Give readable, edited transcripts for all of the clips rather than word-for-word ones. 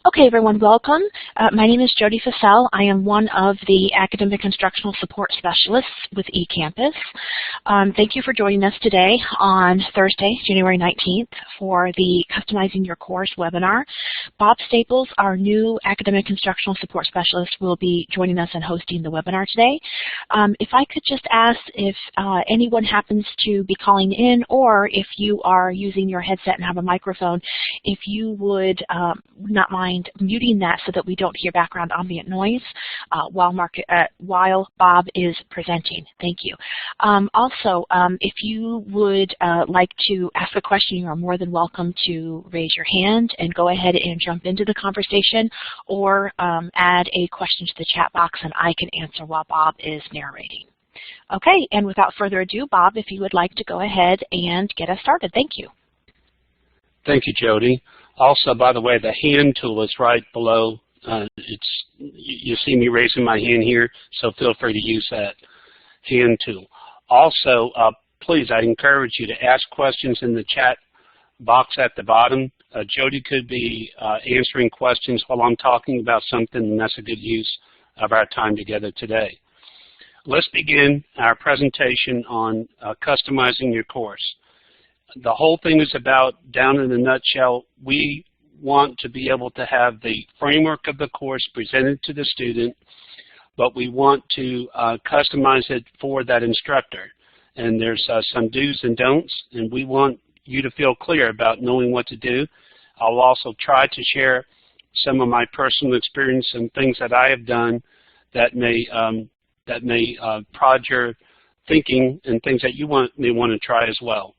Okay, everyone, welcome. My name is Jody Fassell. I am one of the Academic Instructional Support Specialists with eCampus. Thank you for joining us today on Thursday, January 19th for the Customizing Your Course webinar. Bob Staples, our new Academic Instructional Support Specialist, will be joining us and hosting the webinar today. If I could just ask if anyone happens to be calling in, or if you are using your headset and have a microphone, if you would not mind muting that so that we don't hear background ambient noise while Bob is presenting. Thank you. Also, if you would like to ask a question, you are more than welcome to raise your hand and go ahead and jump into the conversation, or add a question to the chat box and I can answer while Bob is narrating. Okay, and without further ado, Bob, if you would like to go ahead and get us started. Thank you. Thank you, Jody. Also, by the way, the hand tool is right below. You see me raising my hand here, so feel free to use that hand tool. Also, please, I encourage you to ask questions in the chat box at the bottom. Jody could be answering questions while I'm talking about something, and that's a good use of our time together today. Let's begin our presentation on customizing your course. The whole thing is about, down in a nutshell, we want to be able to have the framework of the course presented to the student, but we want to customize it for that instructor. And there's some do's and don'ts, and we want you to feel clear about knowing what to do. I'll also try to share some of my personal experience and things that I have done that may prod your thinking, and things that you may want to try as well.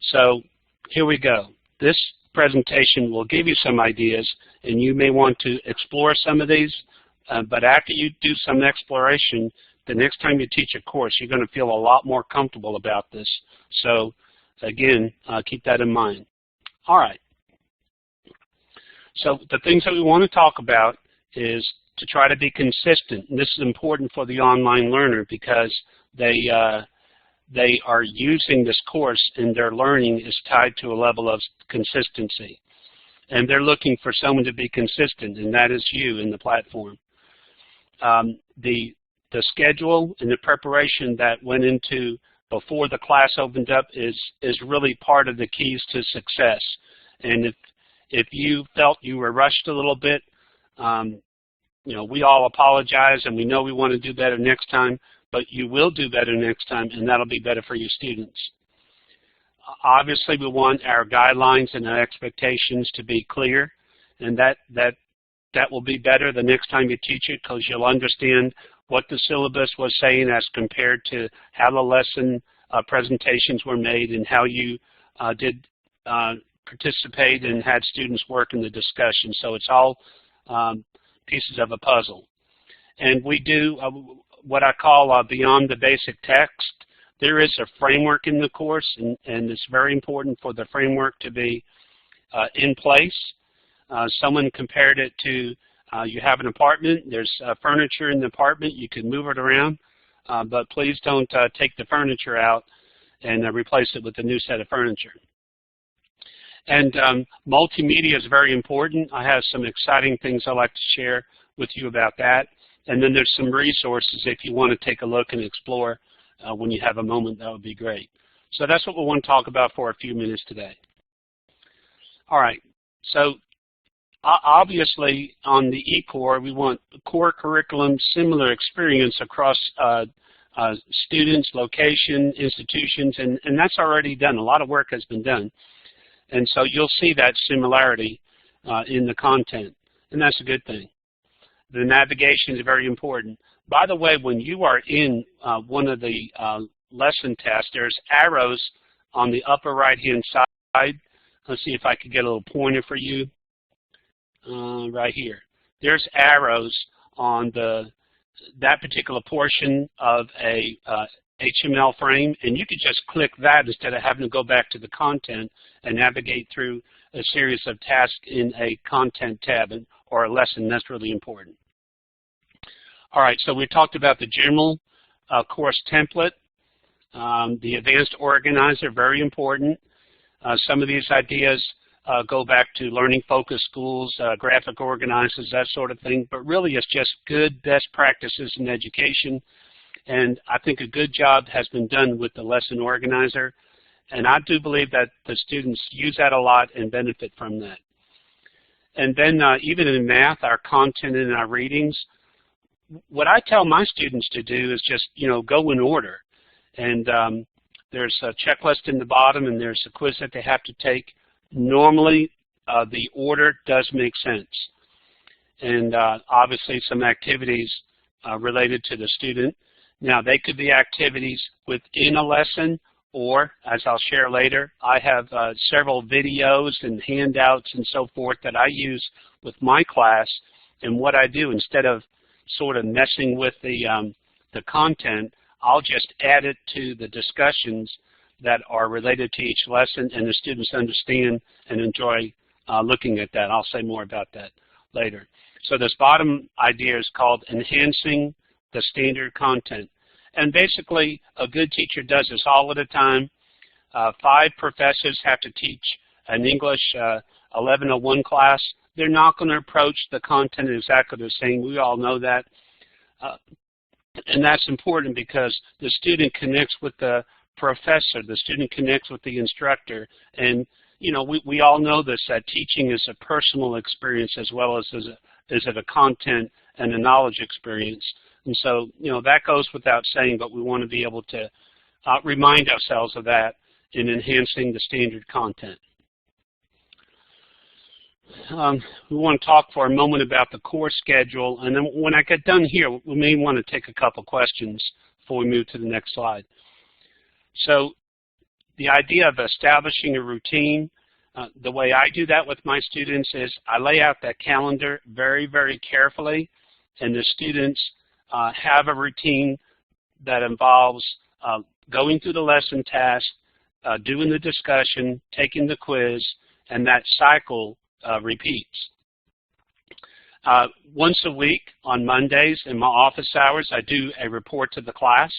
So here we go. This presentation will give you some ideas, and you may want to explore some of these, but after you do some exploration, the next time you teach a course, you're going to feel a lot more comfortable about this. So again, keep that in mind. All right. So the things that we want to talk about is to try to be consistent. And this is important for the online learner because they are using this course, and their learning is tied to a level of consistency. And they're looking for someone to be consistent, and that is you in the platform. The schedule and the preparation that went into before the class opened up is really part of the keys to success. And if you felt you were rushed a little bit, you know, we all apologize, and we know we want to do better next time, but you will do better next time, and that'll be better for your students. Obviously, we want our guidelines and our expectations to be clear, and that will be better the next time you teach it, because you'll understand what the syllabus was saying as compared to how the lesson presentations were made and how you did participate and had students work in the discussion. So it's all pieces of a puzzle. And we do what I call beyond the basic text. There is a framework in the course, and it's very important for the framework to be in place. Someone compared it to you have an apartment, there's furniture in the apartment, you can move it around, but please don't take the furniture out and replace it with a new set of furniture. And multimedia is very important. I have some exciting things I'd like to share with you about that. And then there's some resources if you want to take a look and explore when you have a moment. That would be great. So that's what we want to talk about for a few minutes today. All right. So obviously on the eCore, we want core curriculum, similar experience across students, location, institutions, and that's already done. A lot of work has been done. And so you'll see that similarity in the content, and that's a good thing. The navigation is very important. By the way, when you are in one of the lesson tests, there's arrows on the upper right-hand side. Let's see if I could get a little pointer for you. Right here. There's arrows on that particular portion of a HTML frame, and you could just click that instead of having to go back to the content and navigate through a series of tasks in a content tab or a lesson. That's really important. All right, so we talked about the general course template, the advanced organizer, very important. Some of these ideas go back to learning focused schools, graphic organizers, that sort of thing, but really it's just good best practices in education. And I think a good job has been done with the lesson organizer. And I do believe that the students use that a lot and benefit from that. And then even in math, our content and our readings, what I tell my students to do is just, go in order. And there's a checklist in the bottom, and there's a quiz that they have to take. Normally, the order does make sense. And obviously some activities related to the student. Now, they could be activities within a lesson, or, as I'll share later, I have several videos and handouts and so forth that I use with my class. And what I do, instead of sort of messing with the content, I'll just add it to the discussions that are related to each lesson, and the students understand and enjoy looking at that. I'll say more about that later. So this bottom idea is called enhancing the standard content. And basically, a good teacher does this all at a time. 5 professors have to teach an English 1101 class. They're not going to approach the content exactly the same. We all know that. And that's important because the student connects with the professor. The student connects with the instructor. And, we all know this, that teaching is a personal experience as well as it a content and a knowledge experience. And so, that goes without saying, but we want to be able to remind ourselves of that in enhancing the standard content. We want to talk for a moment about the course schedule, and then when I get done here, we may want to take a couple questions before we move to the next slide. So the idea of establishing a routine, the way I do that with my students is I lay out that calendar very, very carefully, and the students have a routine that involves going through the lesson task, doing the discussion, taking the quiz, and that cycle repeats. Once a week on Mondays in my office hours, I do a report to the class,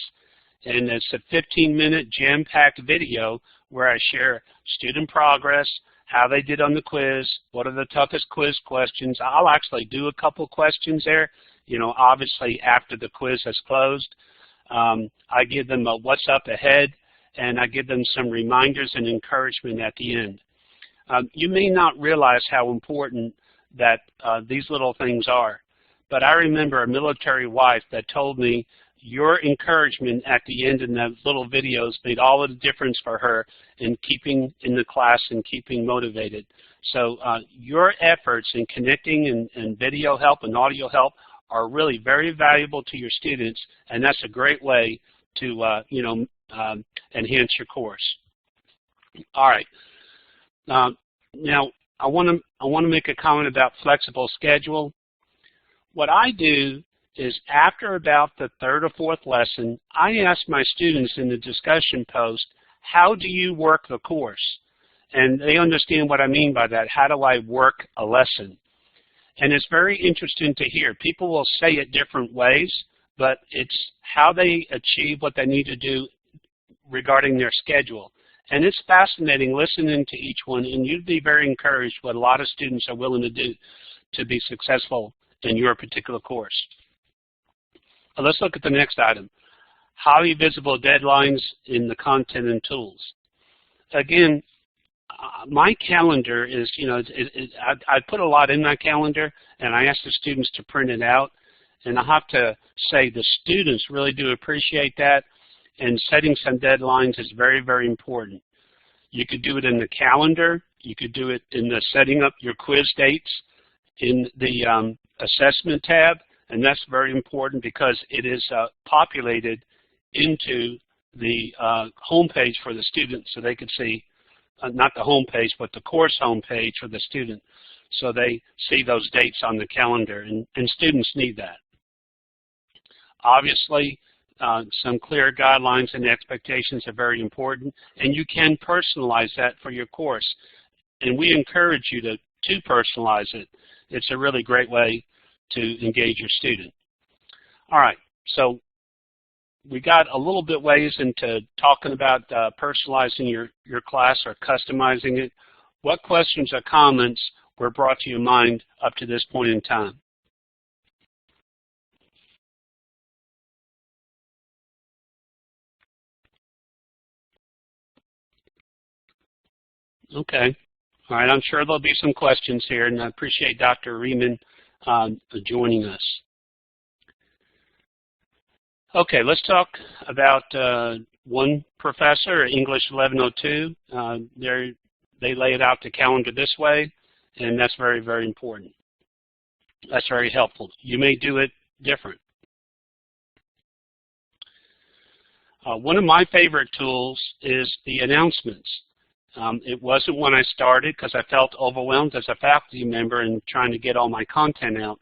and it's a 15-minute jam-packed video where I share student progress, how they did on the quiz, what are the toughest quiz questions. I'll actually do a couple questions there, obviously after the quiz has closed. I give them a what's up ahead, and I give them some reminders and encouragement at the end. You may not realize how important that these little things are, but I remember a military wife that told me your encouragement at the end in those little videos made all of the difference for her in keeping in the class and keeping motivated. So your efforts in connecting and video help and audio help are really very valuable to your students, and that's a great way to enhance your course. All right. Now I want to make a comment about flexible schedule. What I do is after about the 3rd or 4th lesson, I ask my students in the discussion post, how do you work the course? And they understand what I mean by that. How do I work a lesson? And it's very interesting to hear. People will say it different ways, but it's how they achieve what they need to do regarding their schedule. And it's fascinating listening to each one, and you'd be very encouraged what a lot of students are willing to do to be successful in your particular course. Let's look at the next item. Highly visible deadlines in the content and tools. Again, my calendar is, I put a lot in my calendar, and I ask the students to print it out. And I have to say the students really do appreciate that, and setting some deadlines is very, very important. You could do it in the calendar. You could do it in the setting up your quiz dates in the assessment tab. And that's very important because it is populated into the home page for the student, so they could see, not the home page, but the course home page for the student, so they see those dates on the calendar, and students need that. Obviously, some clear guidelines and expectations are very important, and you can personalize that for your course. And we encourage you to personalize it. It's a really great way to engage your student. All right, so we got a little bit ways into talking about personalizing your class or customizing it. What questions or comments were brought to your mind up to this point in time? Okay. All right, I'm sure there'll be some questions here, and I appreciate Dr. Riemann joining us. Okay, let's talk about one professor, English 1102. They laid out the calendar this way, and that's very, very important. That's very helpful. You may do it different. One of my favorite tools is the announcements. It wasn't when I started because I felt overwhelmed as a faculty member and trying to get all my content out.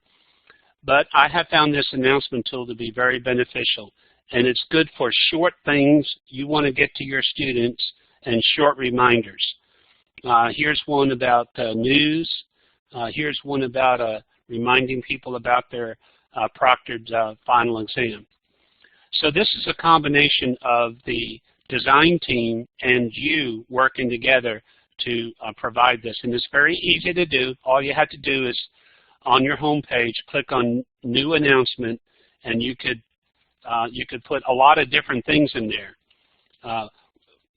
But I have found this announcement tool to be very beneficial, and it's good for short things you want to get to your students and short reminders. Here's one about news. Here's one about reminding people about their proctored final exam. So this is a combination of the design team and you working together to provide this. And it's very easy to do. All you have to do is on your home page, click on New Announcement, and you could put a lot of different things in there.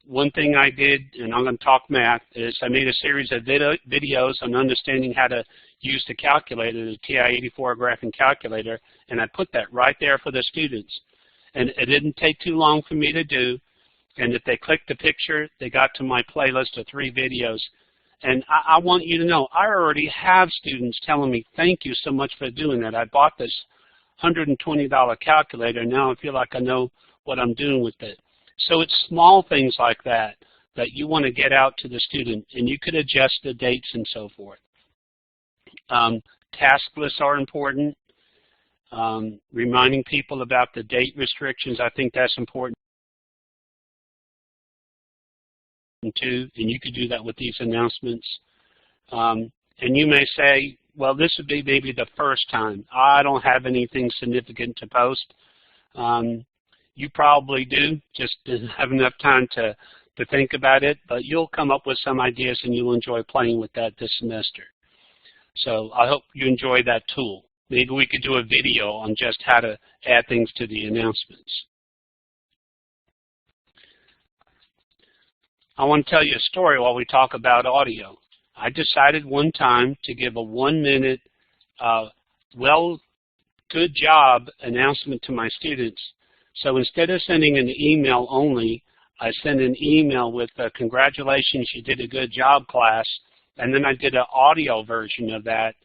One thing I did, and I'm going to talk math, is I made a series of videos on understanding how to use the calculator, the TI-84 graphing calculator, and I put that right there for the students. And it didn't take too long for me to do, and if they clicked the picture, they got to my playlist of 3 videos. And I want you to know, I already have students telling me, thank you so much for doing that. I bought this $120 calculator, and now I feel like I know what I'm doing with it. So it's small things like that that you want to get out to the student, and you could adjust the dates and so forth. Task lists are important. Reminding people about the date restrictions, I think that's important too, and you could do that with these announcements. And you may say, well, this would be maybe the first time. I don't have anything significant to post. You probably do, just didn't have enough time to think about it, but you'll come up with some ideas and you'll enjoy playing with that this semester. So I hope you enjoy that tool. Maybe we could do a video on just how to add things to the announcements. I want to tell you a story while we talk about audio. I decided one time to give a 1-minute, good job announcement to my students. So instead of sending an email only, I sent an email with congratulations, you did a good job, class, and then I did an audio version of that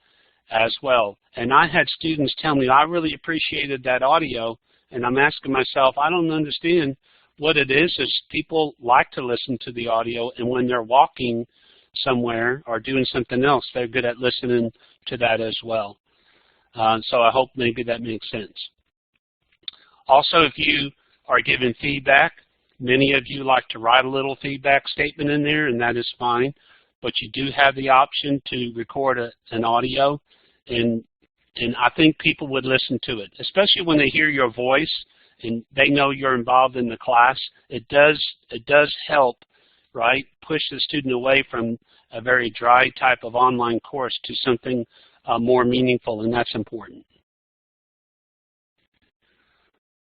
as well. And I had students tell me, I really appreciated that audio, and I'm asking myself, I don't understand what it is people like to listen to the audio, and when they're walking somewhere or doing something else, they're good at listening to that as well. So I hope maybe that makes sense. Also, if you are giving feedback, many of you like to write a little feedback statement in there, and that is fine, but you do have the option to record an audio, and I think people would listen to it, especially when they hear your voice and they know you're involved in the class. It does help, right, push the student away from a very dry type of online course to something more meaningful, and that's important.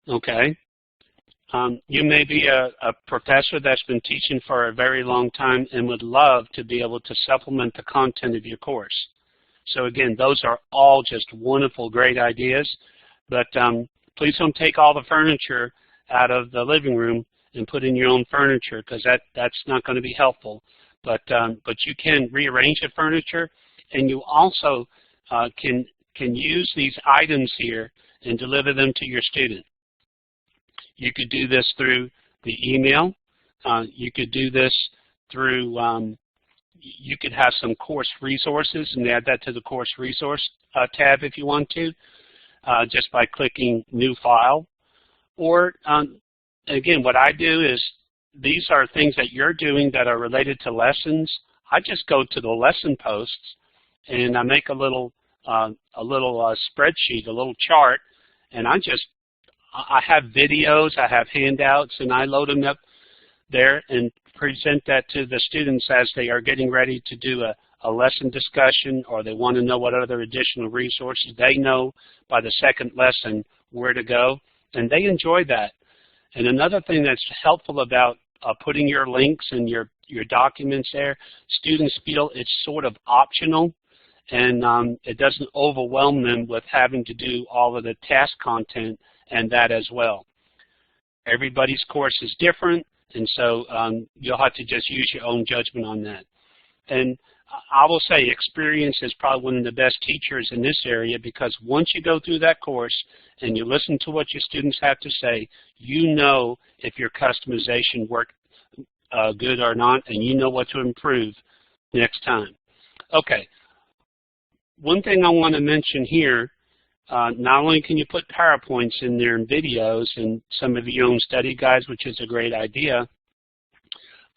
Okay. You may be a professor that's been teaching for a very long time and would love to be able to supplement the content of your course. So again, those are all just wonderful, great ideas, but please don't take all the furniture out of the living room and put in your own furniture, because that's not going to be helpful. But you can rearrange the furniture, and you also can use these items here and deliver them to your student. You could do this through the email. You could do this through, you could have some course resources and add that to the course resource tab if you want to, just by clicking New File. Or, again, what I do is, these are things that you're doing that are related to lessons. I just go to the lesson posts and I make a little spreadsheet, a little chart, and I have videos, I have handouts, and I load them up there. And present that to the students as they are getting ready to do a lesson discussion, or they want to know what other additional resources. They know by the second lesson where to go, and they enjoy that. And another thing that's helpful about putting your links and your documents there, students feel it's sort of optional, and it doesn't overwhelm them with having to do all of the task content and that as well. Everybody's course is different, and so you'll have to just use your own judgment on that. And I will say experience is probably one of the best teachers in this area, because once you go through that course and you listen to what your students have to say, you know if your customization worked good or not, and you know what to improve next time. Okay, one thing I want to mention here, not only can you put PowerPoints in there and videos and some of your own study guides, which is a great idea,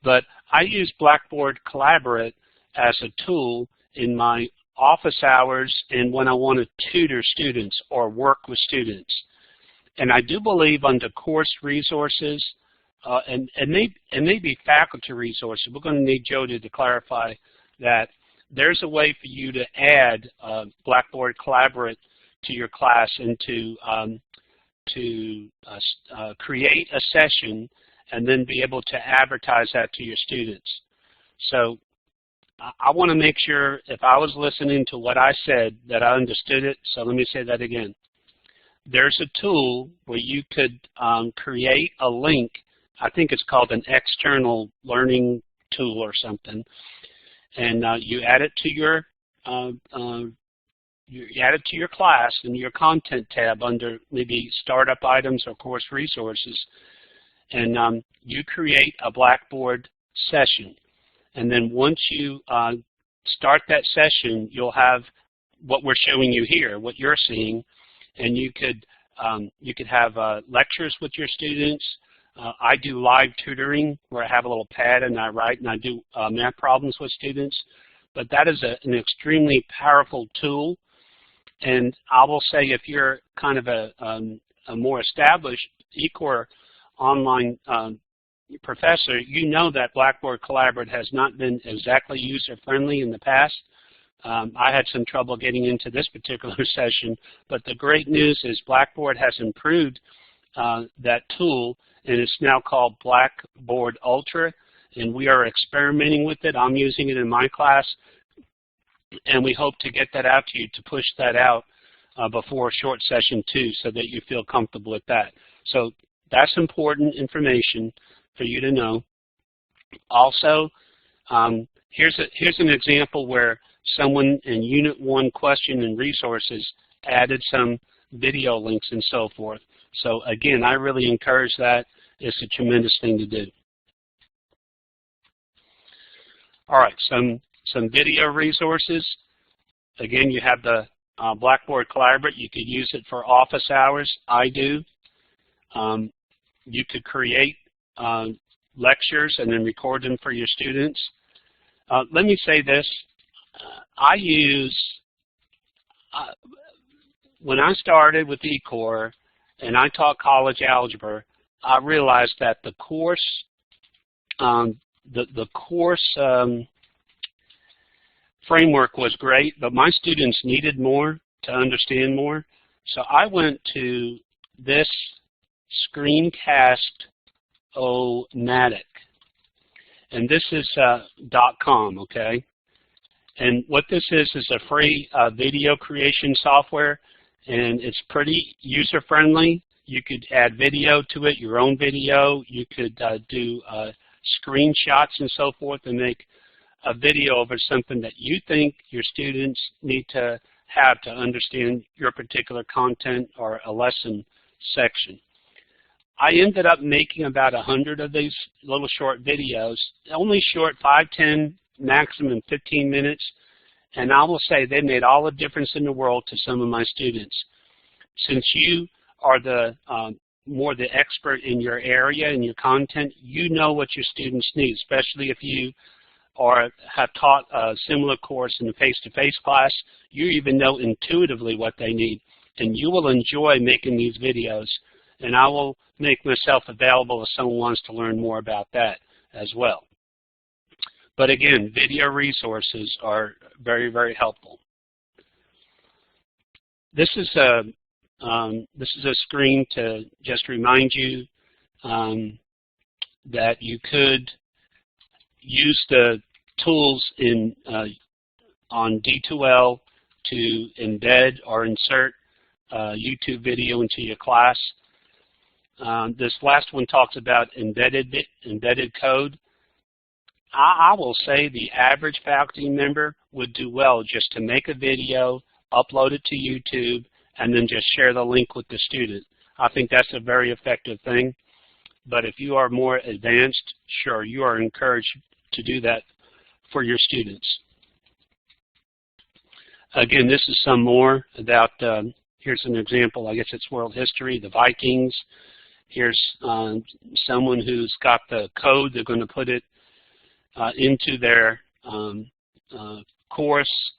but I use Blackboard Collaborate as a tool in my office hours and when I want to tutor students or work with students. And I do believe under course resources, and maybe faculty resources, we're going to need Jody to clarify that, there's a way for you to add Blackboard Collaborate to your class and to create a session and then be able to advertise that to your students. So I want to make sure if I was listening to what I said that I understood it, so let me say that again. There's a tool where you could create a link. I think it's called an external learning tool or something, and you add it to your class in your content tab under maybe startup items or course resources, and you create a Blackboard session. And then once you start that session, you'll have what we're showing you here, what you're seeing, and you could have lectures with your students. I do live tutoring where I have a little pad and I write and I do math problems with students. But that is an extremely powerful tool. And I will say if you're kind of a more established eCore online professor, you know that Blackboard Collaborate has not been exactly user-friendly in the past. I had some trouble getting into this particular session, but the great news is Blackboard has improved that tool, and it's now called Blackboard Ultra, and we are experimenting with it. I'm using it in my class, and we hope to get that out to you, to push that out before short session 2 so that you feel comfortable with that. So that's important information for you to know. Also, here's an example where someone in Unit 1 Question and Resources added some video links and so forth. So again, I really encourage that. It's a tremendous thing to do. All right, some video resources. Again, you have the Blackboard Collaborate. You could use it for office hours. I do. You could create lectures and then record them for your students. Let me say this. I use, when I started with eCore and I taught college algebra, I realized that the course, framework was great, but my students needed more to understand more. So I went to this Screencast-O-Matic, and this is .com, okay? And what this is a free video creation software, and it's pretty user-friendly. You could add video to it, your own video. You could do screenshots and so forth and make a video over something that you think your students need to have to understand your particular content or a lesson section. I ended up making about 100 of these little short videos, only short, 5, 10, maximum 15 minutes, and I will say they made all the difference in the world to some of my students. Since you are the more the expert in your area and your content, you know what your students need, especially if you have taught a similar course in a face-to-face class. You even know intuitively what they need, and you will enjoy making these videos. And I will make myself available if someone wants to learn more about that as well. But again, video resources are very, very helpful. This is a screen to just remind you that you could use the tools on D2L to embed or insert YouTube video into your class. This last one talks about embedded code. I will say the average faculty member would do well just to make a video, upload it to YouTube, and then just share the link with the student. I think that's a very effective thing. But if you are more advanced, sure, you are encouraged to do that for your students. Again, this is some more about, here's an example, I guess it's world history, the Vikings. Here's someone who's got the code. They're going to put it into their course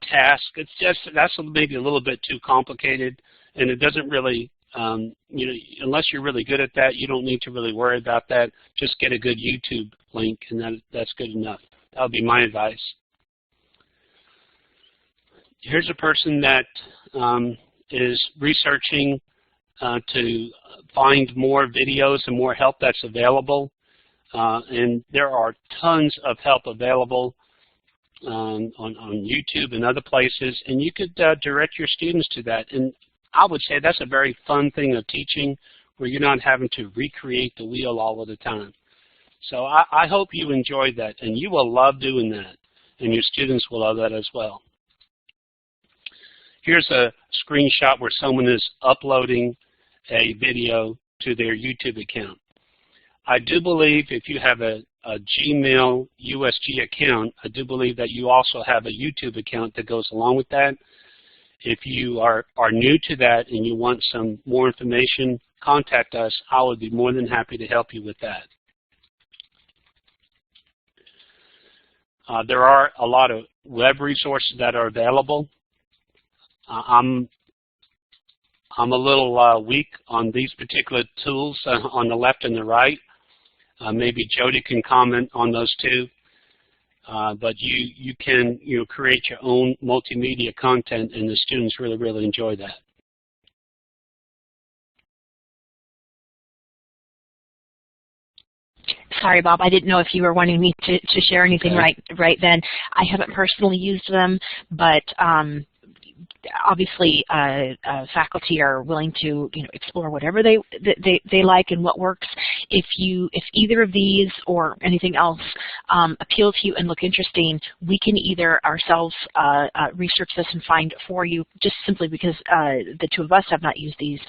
task. It's just, that's maybe a little bit too complicated, and it doesn't really, you know, unless you're really good at that, you don't need to really worry about that. Just get a good YouTube link, and that's good enough. That would be my advice. Here's a person that is researching to find more videos and more help that's available. And there are tons of help available on YouTube and other places, and you could direct your students to that. And I would say that's a very fun thing of teaching, where you're not having to recreate the wheel all of the time. So I hope you enjoyed that, and you will love doing that, and your students will love that as well. Here's a screenshot where someone is uploading a video to their YouTube account. I do believe if you have a Gmail USG account, I do believe that you also have a YouTube account that goes along with that. If you are new to that and you want some more information, contact us. I would be more than happy to help you with that. There are a lot of web resources that are available. I'm a little weak on these particular tools on the left and the right. Maybe Jody can comment on those too. But you can create your own multimedia content, and the students really, really enjoy that. Sorry, Bob, I didn't know if you were wanting me to share anything right then. I haven't personally used them, but obviously faculty are willing to explore whatever they like and what works. If either of these or anything else appeal to you and look interesting, we can either ourselves research this and find for you, just simply because the two of us have not used these,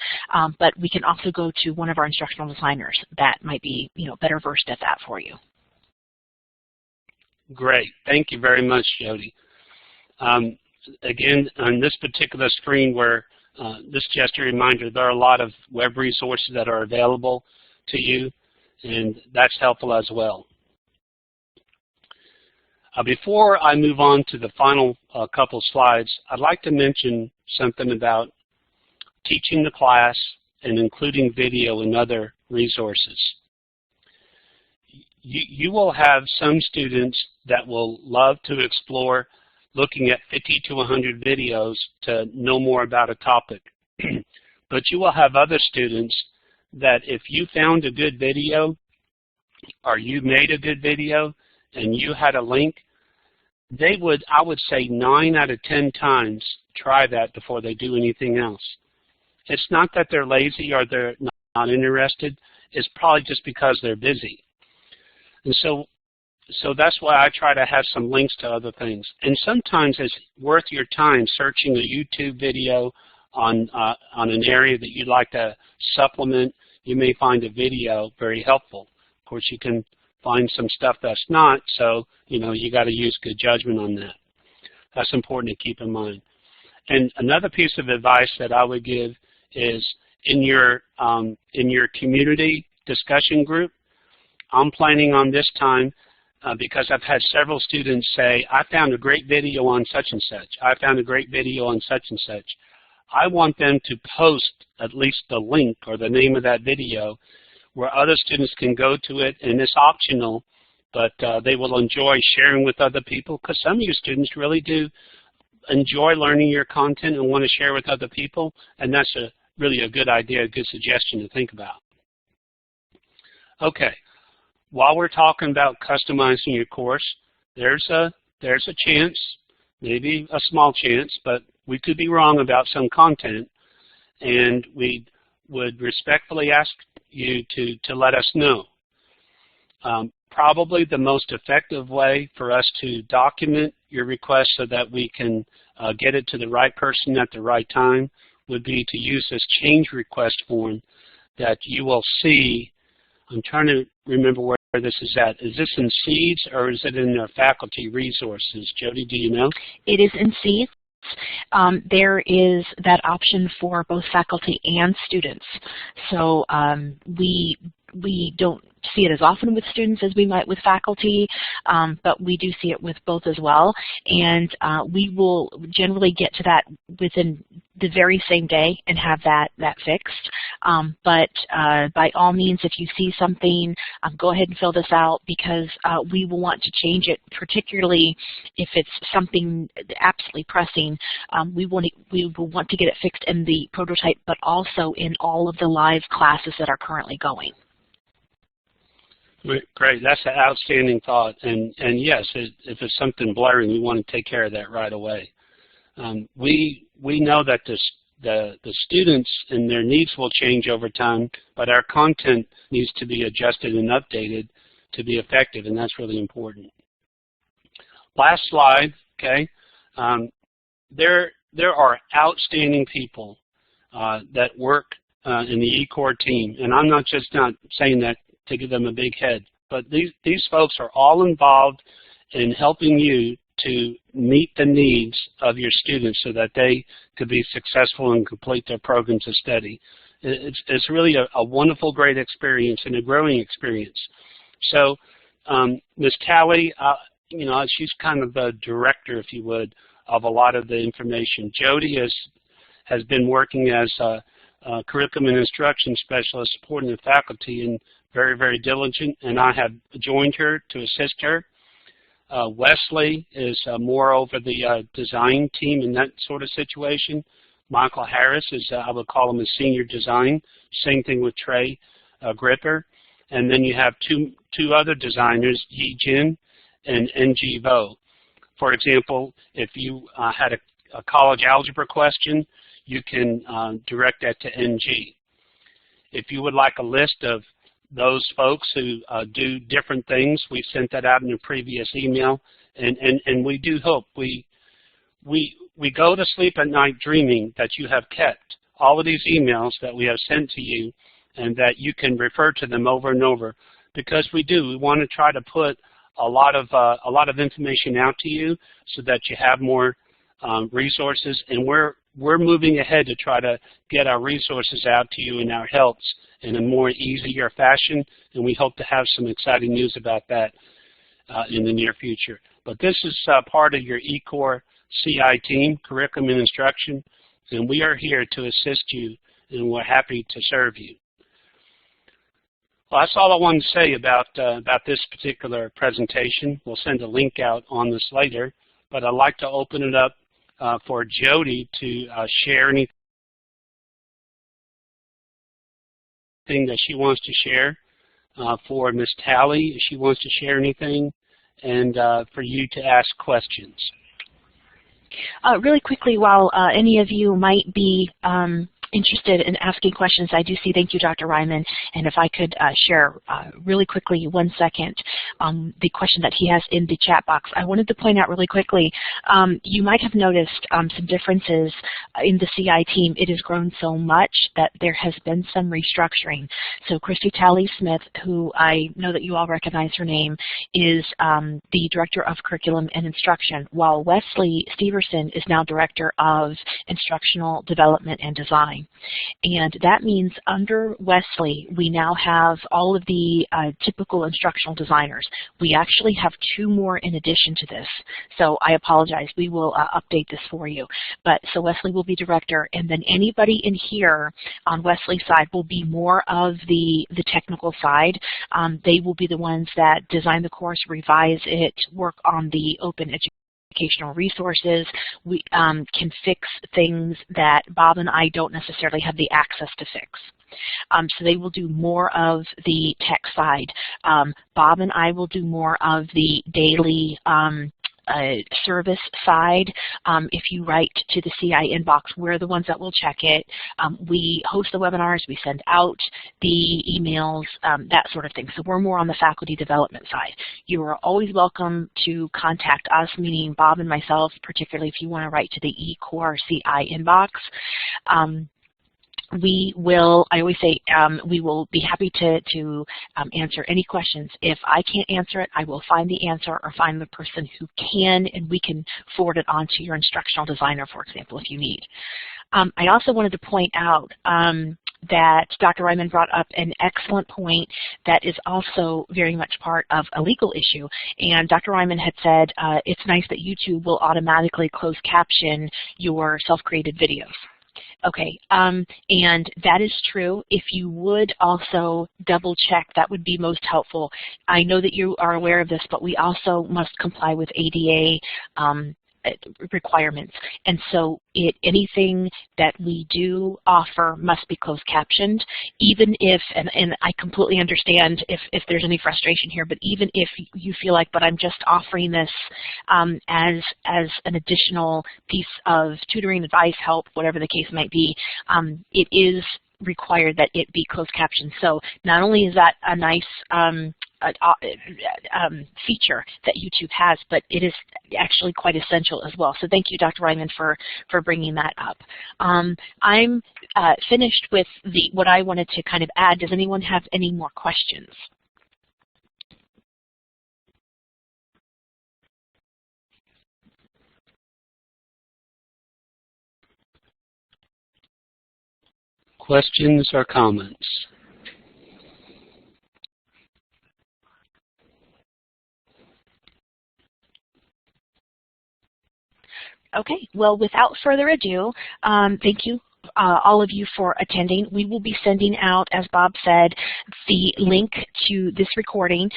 but we can also go to one of our instructional designers that might be better versed at that for you. Great, thank you very much, Jody. Again, on this particular screen, where this is just a reminder, there are a lot of web resources that are available to you, and that's helpful as well. Before I move on to the final couple slides, I'd like to mention something about teaching the class and including video and other resources. You will have some students that will love to explore looking at 50 to 100 videos to know more about a topic. But you will have other students that if you found a good video or you made a good video and you had a link, they would, I would say 9 out of 10 times try that before they do anything else. It's not that they're lazy or they're not interested. It's probably just because they're busy. And so that's why I try to have some links to other things. And sometimes it's worth your time searching a YouTube video on an area that you'd like to supplement. You may find a video very helpful. Of course, you can find some stuff that's not, so you got to use good judgment on that. That's important to keep in mind. And another piece of advice that I would give is in your community discussion group, I'm planning on this time, because I've had several students say, I found a great video on such and such. I found a great video on such and such. I want them to post at least the link or the name of that video where other students can go to it, and it's optional, but they will enjoy sharing with other people, because some of you students really do enjoy learning your content and want to share with other people, and that's really a good idea, a good suggestion to think about. Okay, while we're talking about customizing your course, there's a chance, maybe a small chance, but we could be wrong about some content, and we would respectfully ask you to let us know. Probably the most effective way for us to document your request so that we can get it to the right person at the right time would be to use this change request form that you will see. I'm trying to remember where this is at. Is this in SEEDS or is it in their faculty resources? Jody, do you know? It is in SEEDS. There is that option for both faculty and students. So we don't see it as often with students as we might with faculty, but we do see it with both as well. And we will generally get to that within the very same day and have that fixed. But by all means, if you see something, go ahead and fill this out, because we will want to change it, particularly if it's something absolutely pressing. We will want to get it fixed in the prototype, but also in all of the live classes that are currently going. Great, that's an outstanding thought. And yes, if it's something blaring, we want to take care of that right away. We know that the students and their needs will change over time, but our content needs to be adjusted and updated to be effective, and that's really important. Last slide, okay. There are outstanding people that work in the eCore team, and I'm not saying that to give them a big head, but these folks are all involved in helping you to meet the needs of your students so that they could be successful and complete their programs of study. It's really a wonderful, great experience and a growing experience. So Ms. Talley, you know, she's kind of the director, if you would, of a lot of the information. Jody has been working as a curriculum and instruction specialist supporting the faculty and very, very diligent, and I have joined her to assist her. Wesley is more over the design team in that sort of situation. Michael Harris is, I would call him a senior design. Same thing with Trey Gripper. And then you have two other designers, Yi Jin and NG Vo. For example, if you had a college algebra question, you can direct that to NG. If you would like a list of those folks who do different things, we sent that out in a previous email, and we do hope we go to sleep at night dreaming that you have kept all of these emails that we have sent to you, and that you can refer to them over and over, because we want to try to put a lot of information out to you so that you have more resources, and we're moving ahead to try to get our resources out to you and our helps in a more easier fashion, and we hope to have some exciting news about that in the near future. But this is part of your eCore CI team, Curriculum and Instruction, and we are here to assist you, and we're happy to serve you. Well, that's all I wanted to say about this particular presentation. We'll send a link out on this later, but I'd like to open it up for Jody to share anything that she wants to share, for Ms. Talley if she wants to share anything, and for you to ask questions. Really quickly, while any of you might be interested in asking questions, I do see, thank you, Dr. Ryman, and if I could share really quickly, 1 second, the question that he has in the chat box. I wanted to point out really quickly, you might have noticed some differences in the CI team. It has grown so much that there has been some restructuring. So Christy Talley-Smith, who I know that you all recognize her name, is the Director of Curriculum and Instruction, while Wesley Steverson is now Director of Instructional Development and Design. Wesley. And that means under Wesley, we now have all of the typical instructional designers. We actually have 2 more in addition to this. So I apologize. We will update this for you. But so Wesley will be director, and then anybody in here on Wesley's side will be more of the technical side. They will be the ones that design the course, revise it, work on the open educational resources. We can fix things that Bob and I don't necessarily have the access to fix. So they will do more of the tech side. Bob and I will do more of the daily service side. If you write to the CI inbox, we're the ones that will check it. We host the webinars, we send out the emails, that sort of thing. So we're more on the faculty development side. You are always welcome to contact us, meaning Bob and myself, particularly if you want to write to the eCore CI inbox. We will, I always say, we will be happy to answer any questions. If I can't answer it, I will find the answer or find the person who can, and we can forward it on to your instructional designer, for example, if you need. I also wanted to point out that Dr. Ryman brought up an excellent point that is also very much part of a legal issue. And Dr. Ryman had said it's nice that YouTube will automatically close caption your self-created videos. Okay, and that is true. If you would also double check, that would be most helpful. I know that you are aware of this, but we also must comply with ADA requirements. And so anything that we do offer must be closed captioned, even if, and I completely understand if there's any frustration here, but even if you feel like, but I'm just offering this as an additional piece of tutoring, advice, help, whatever the case might be, it is required that it be closed captioned. So not only is that a nice feature that YouTube has, but it is actually quite essential as well. So thank you, Dr. Ryman, for bringing that up. I'm finished with what I wanted to kind of add. Does anyone have any more questions? Questions or comments? Okay, well, without further ado, thank you all of you for attending. We will be sending out, as Bob said, the link to this recording.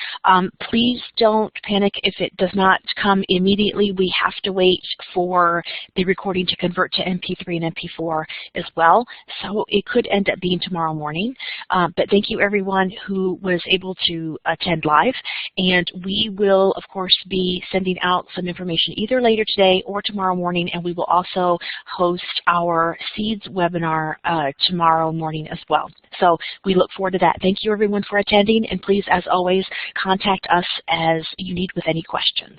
Please don't panic if it does not come immediately. We have to wait for the recording to convert to MP3 and MP4 as well. So it could end up being tomorrow morning. But thank you everyone who was able to attend live. And we will, of course, be sending out some information either later today or tomorrow morning. And we will also host our SEEDS webinar tomorrow morning as well. So we look forward to that. Thank you everyone for attending, and please, as always, contact us as you need with any questions.